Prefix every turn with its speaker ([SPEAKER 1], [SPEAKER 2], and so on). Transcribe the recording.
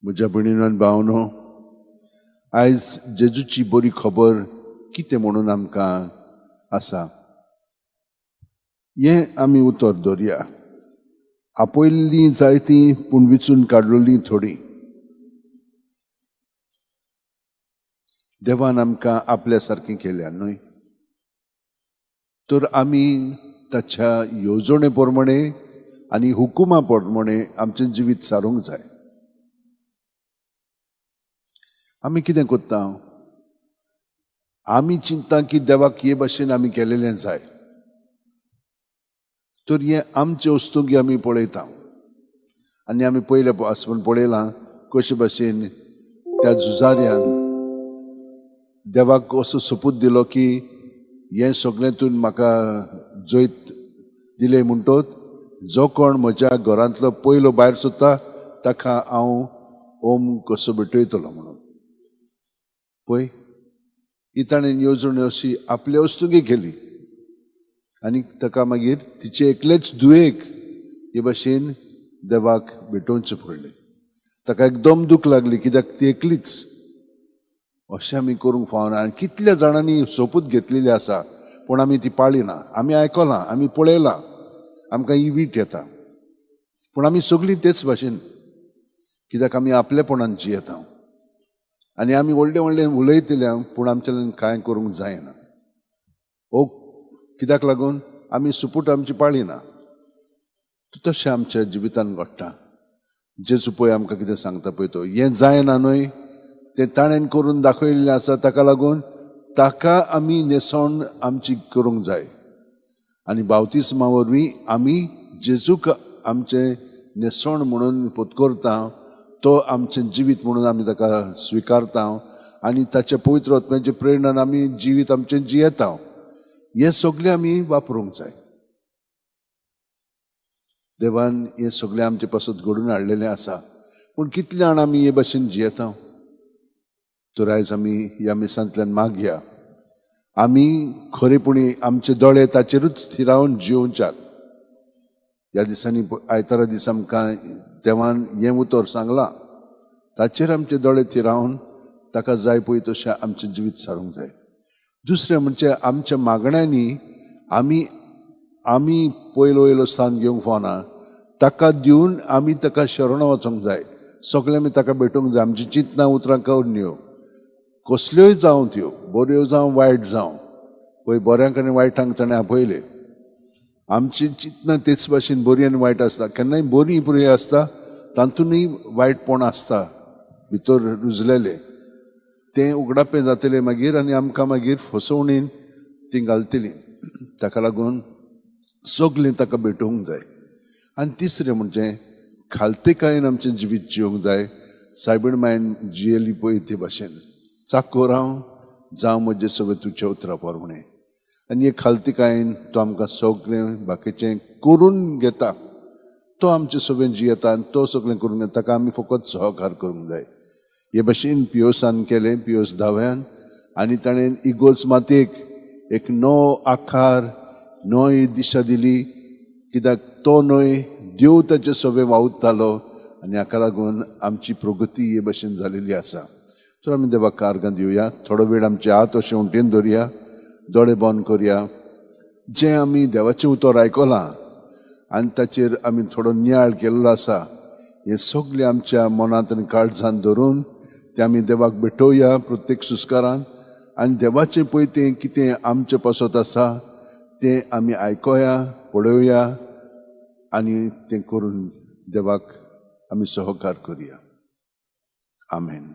[SPEAKER 1] म्हज्या भयणीनो आनी भावनो, आयज जेजूची बरी खबर कितें म्हणून आमकां आसा हें आमी उतर दवरया. आपयल्लीं जायतीं पूण विचून काडलेलीं थोडीं. देवान आमकां आपल्या सारकें केल्या न्हय, तर आमी ताच्या येवजणे प्रमाणे आनी हुकुमा प्रमाणे आमचें जिवीत सारूंक जाय. आमी कितें कोत्ता? आमी चिंतता की देवाक हे भाशेन आमी केलेलें जाय, तर हे आमचे वस्तूंक आमी पळयता आनी आमी पयले आसपण पळयलां कशे भाशेन त्या झुजाऱ्यान देवाक असो सपूत दिलो की हें सगळें तूं म्हाका जैत दिलें म्हणटोच जो कोण म्हज्या घरांतलो पयलो भायर सरता ताका हांव ओम कसो भेटयतलो म्हणून. पळय, ही ताणें येवजण अशी आपले वस्तूंक केली आनी ताका मागीर तिचे एकलेच धुवेक हे भाशेन देवाक भेटोवचें पडलें. ताका एकदम दूख लागली कित्याक ती एकलीच. अशें आमी करूंक फावना. आनी कितल्या जाणांनी सोपूत घेतलेली आसा पूण आमी ती पाळिना. आमी आयकलां, आमी पळयलां, आमकां ही वीट येता, पूण आमी सगळीं तेच भाशेन कित्याक आमी आपलेपणान जियेता आनी आमी व्हडलें व्हडलें उलयतल्या पूण आमच्यान कांय करूंक जायना. ओ कित्याक लागून आमी सुपूट आमची पाळिना. तशें आमच्या जिवितान घडटा. जेजू पळय आमकां कितें सांगता पळय तो, हें जायना न्हय, तें ताणें करून दाखयल्लें आसा, ताका लागून ताका आमी नेसवण आमची करूंक जाय. आनी बावतिस्मा वरवीं आमी जेजूक आमचें नेसवण म्हणून पत्करता, तो आमचें जिवीत म्हणून आमी ताका स्विकारता आनी ताच्या पवित्र आत्म्याचे प्रेरणान आमी जिवीत आमचें जियेता. हें सगळें आमी वापरूंक जाय. देवान हें सगळें आमचे पासत घडून हाडलेलें आसा, पूण कितले जाण आमी हे भाशेन जियेता? तर आयज आमी ह्या मिसांतल्यान मागया आमी खरेपणी आमचे दोळे ताचेरूच स्थिरावन जिवच्याक. ह्या दिसांनी आयतारा दीस आमकां देवान हें उतर सांगलां, ताचेर आमचे दोळे थिरावन ताका जाय पळय तशें आमचें जिवीत सारूंक जाय. दुसरें म्हणजे आमच्या मागण्यांनी आमी पयलो स्थान घेवंक फावना. ताका दिवन आमी ताका शरण वचोंक जाय. सगळें आमी ताका भेटोवंक जाय. आमची चिंतना उतरां करण्यो कसल्योय जावं, त्यो बऱ्यो जावं वायट जावं, पळय बऱ्यांक आनी वायटांक ताणें आपयले. आमची चिंतना तेच भाशेन बरी आनी वायट आसता. केन्नाय बरी बरी आसता, तातूंनय वायटपण आसता भितर रुजलेलें. तें उगडापें जातलें मागीर आनी आमकां मागीर फसवणीन ती घालतलीं. ताका लागून सगळें ताका भेटोवंक जाय. आनी तिसरें म्हणजे खालतेकायेन आमचें जिवीत जिवंक जाय. सायबीण मायन जियेली पळय ते भाशेन चाकोर हांव जावं म्हजे सगळें तुज्या उतरा प्रमाणें. आनी हे खालतेकायेन तो आमकां सगळें बाकीचें करून घेता. तो आमचें सगळें जियेता आनी तो सगळें करून घेता. ताका आमी फकत सहकार करूंक जाय. हे भाशेन पियोसान केलें, पियोस 10व्यान, आनी ताणें इगोर्ज मातयेक एक नवो आकार, नवी दिशा दिली. कित्याक तो न्हय, देव ताचे सगळें वावुरतालो आनी हाका लागून आमची प्रगती हे भाशेन जालेली आसा. तर आमी देवाक आर्गां दिवया. थोडो वेळ आमचे हात अशें उंटेन दवरया, दोळे बंद करया. जें आमी देवाचें उतर आयकलां आनी ताचेर आमी थोडो नियाळ केल्लो आसा, हें सगळें आमच्या मनांत आनी काळजांत धरून तें आमी देवाक भेटोवया प्रत्येक सुस्कारान. आनी देवाचें पळय तें कितें आमचे पासत आसा तें आमी आयकोया, पळोवया आनी तें करून देवाक आमी सहकार करया. आमेन.